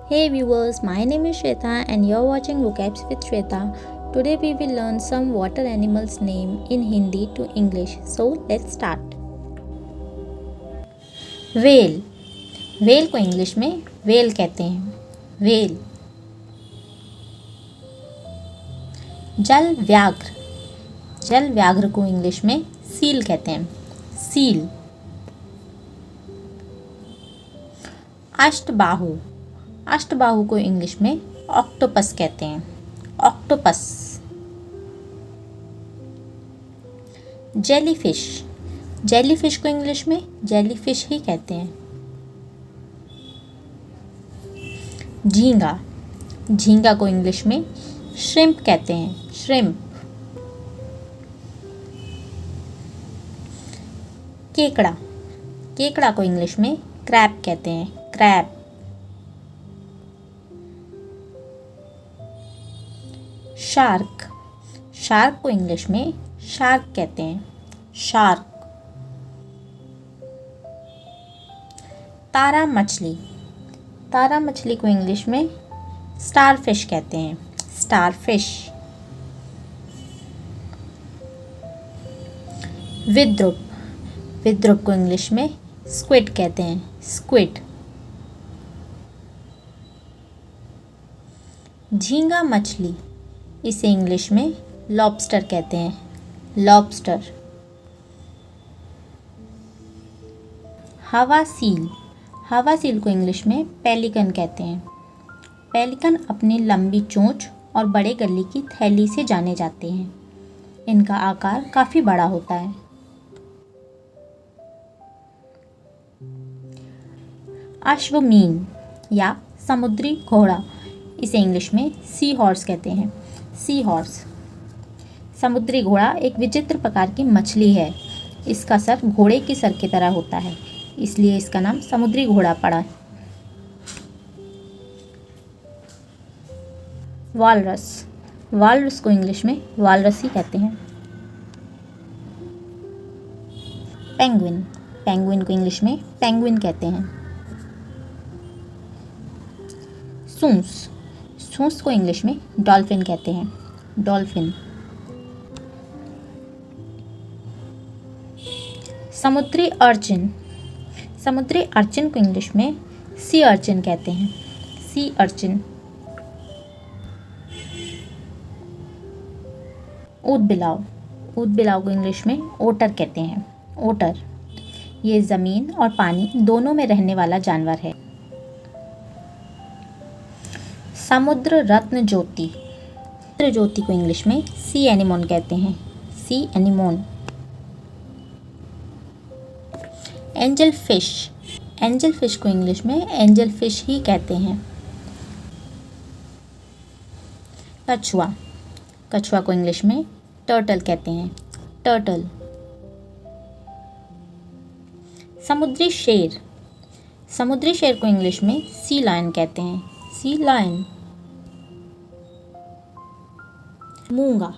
Hey viewers, my name is Shweta and you're watching Vocabs with Shweta. Today we will learn some water animals name in Hindi to English. So let's start. Whale. Whale को English में whale कहते हैं. Whale. जल व्याघ्र. जल व्याघ्र को English में seal कहते हैं. seal. अष्टबाहु. अष्टबाहु को इंग्लिश में ऑक्टोपस कहते हैं. ऑक्टोपस. जेलीफिश. जेलीफिश को इंग्लिश में जेलीफिश ही कहते हैं. झींगा. झींगा को इंग्लिश में श्रिम्प कहते हैं. श्रिम्प. केकड़ा. केकड़ा को इंग्लिश में क्रैब कहते हैं. क्रैब. शार्क. शार्क को इंग्लिश में शार्क कहते हैं. शार्क. तारा मछली. तारा मछली को इंग्लिश में स्टारफिश कहते हैं. स्टारफिश. विद्रुप. विद्रुप को इंग्लिश में स्क्विड कहते हैं. स्क्विड. झींगा मछली, इसे इंग्लिश में लॉबस्टर कहते हैं. लॉबस्टर. हवा सील. हवा सील को इंग्लिश में पेलिकन कहते हैं. पेलिकन अपनी लंबी चोंच और बड़े गले की थैली से जाने जाते हैं. इनका आकार काफ़ी बड़ा होता है. अश्वमीन या समुद्री घोड़ा, इसे इंग्लिश में सी हॉर्स कहते हैं. Sea horse. समुद्री घोड़ा एक विचित्र प्रकार की मछली है. इसका सर घोड़े के सर की तरह होता है, इसलिए इसका नाम समुद्री घोड़ा पड़ा. वालरस. वालरस को इंग्लिश में वालरस ही कहते हैं. पेंगुइन. पेंगुइन को इंग्लिश में पेंगुइन कहते हैं. सूंस. सूंस को इंग्लिश में डॉल्फिन कहते हैं. डॉल्फिन. समुद्री अर्चिन. समुद्री अर्चिन को इंग्लिश में सी अर्चिन कहते हैं. Sea urchin. ऊदबिलाव. ऊदबिलाव को इंग्लिश में ओटर कहते हैं. ओटर. ये ज़मीन और पानी दोनों में रहने वाला जानवर है. समुद्र रत्न ज्योति. समुद्र ज्योति को इंग्लिश में सी एनीमोन कहते हैं. सी anemone. Angel fish. Angel fish को इंग्लिश में एंजल फिश ही कहते हैं. कछुआ. कछुआ को इंग्लिश में टर्टल कहते हैं. टर्टल. समुद्री शेर. समुद्री शेर को इंग्लिश में सी लायन कहते हैं. Sea lion. मूंगा.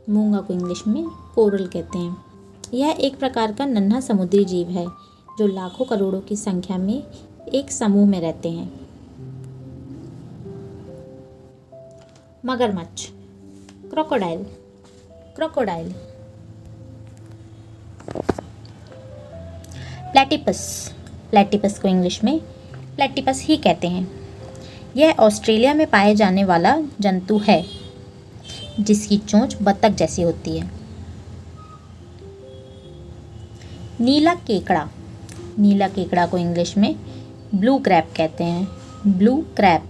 मूंगा को इंग्लिश में कोरल कहते हैं. यह एक प्रकार का नन्हा समुद्री जीव है जो लाखों करोड़ों की संख्या में एक समूह में रहते हैं. मगरमच्छ. क्रोकोडाइल. क्रोकोडाइल. प्लेटिपस. प्लेटिपस को इंग्लिश में प्लेटिपस ही कहते हैं. यह ऑस्ट्रेलिया में पाए जाने वाला जंतु है जिसकी चोंच बत्तख जैसी होती है. नीला केकड़ा. नीला केकड़ा को इंग्लिश में ब्लू क्रैब कहते हैं. Blue crab.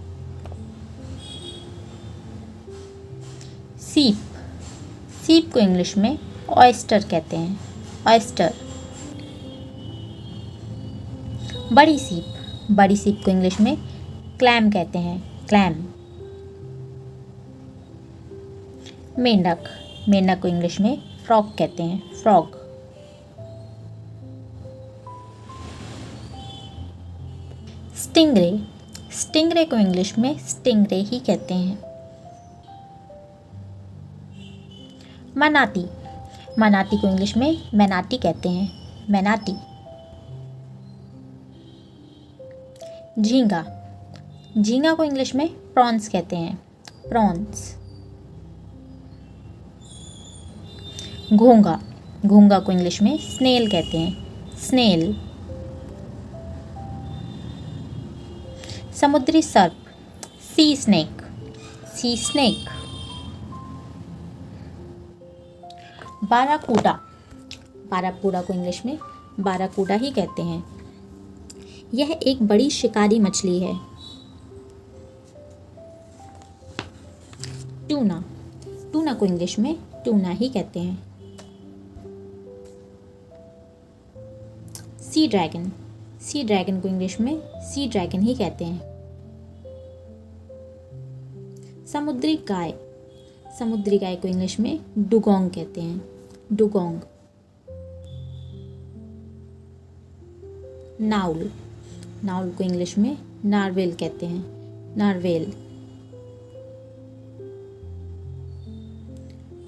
सीप. सीप को इंग्लिश में ऑयस्टर कहते हैं. ऑयस्टर. बड़ी सीप. बड़ी सीप को इंग्लिश में क्लैम कहते हैं. क्लैम. मेंढक. मेंढक को इंग्लिश में फ्रॉग कहते हैं. फ्रॉग. स्टिंगरे. स्टिंगरे को इंग्लिश में स्टिंगरे ही कहते हैं. मनाती. मनाती को इंग्लिश में मैनाटी कहते हैं. मैनाटी. झींगा. झींगा को इंग्लिश में प्रॉन्स कहते हैं, प्रॉन्स। घोंगा, घोंगा को इंग्लिश में स्नेल कहते हैं, स्नेल। समुद्री सर्प, सी स्नेक, सी स्नेक। बाराकूडा, बाराकूडा को इंग्लिश में बाराकूडा ही कहते हैं। यह एक बड़ी शिकारी मछली है। टूना, टूना को इंग्लिश में टूना ही कहते हैं। सी ड्रैगन, सी ड्रैगन को इंग्लिश में सी ड्रैगन ही कहते हैं। समुद्री गाय, समुद्री गाय को इंग्लिश में डुगोंग कहते हैं, डुगोंग। नाउल, नाउल को इंग्लिश में नारवेल कहते हैं, नारवेल।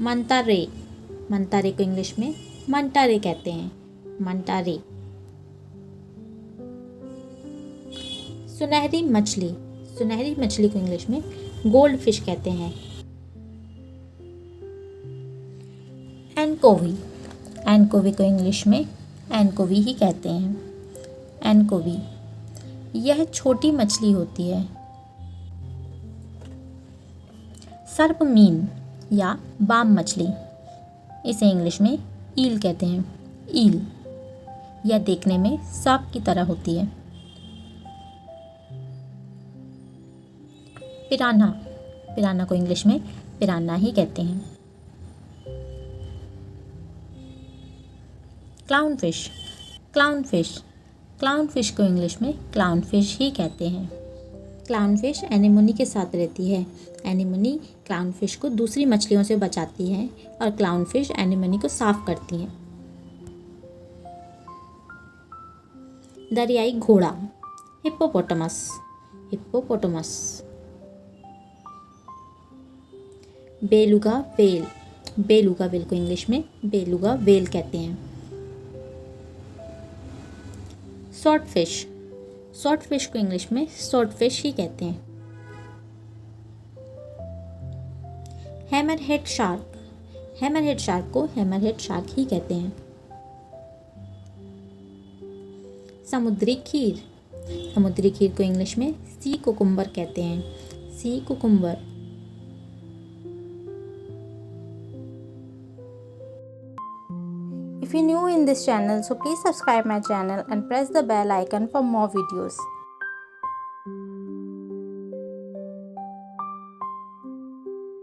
मंतारे, मंतारे को इंग्लिश में मंटारे कहते हैं, मंटारे। सुनहरी मछली, सुनहरी मछली को इंग्लिश में गोल्ड फिश कहते हैं। एनकोवी, एनकोवी को इंग्लिश में एनकोवी ही कहते हैं, एनकोवी। यह छोटी मछली होती है। सर्पमीन या बाम मछली, इसे इंग्लिश में ईल कहते हैं, ईल। यह देखने में सांप की तरह होती है। पिरान्हा, पिरान्हा को इंग्लिश में पिरान्हा ही कहते हैं। Clown fish, clown fish, clown fish को इंग्लिश में क्लाउन फिश ही कहते हैं। क्लाउन फिश एनीमोनी के साथ रहती है। एनीमोनी क्लाउन फिश को दूसरी मछलियों से बचाती है और क्लाउन फिश एनीमोनी को साफ करती हैं। दरियाई घोड़ा, hippopotamus, hippopotamus. Beluga well, beluga well को इंग्लिश में बेलुगा वेल कहते हैं। स्वॉर्ड फिश, स्वॉर्ड फिश को इंग्लिश में स्वॉर्ड फिश ही कहते हैं। हैमरहेड शार्क, हैमरहेड शार्क को हैमरहेड शार्क ही कहते हैं। समुद्री खीर, समुद्री खीर को इंग्लिश में सी कुकुम्बर कहते हैं, sea cucumber. If you're new in this channel, so please subscribe my channel and press the bell icon for more videos.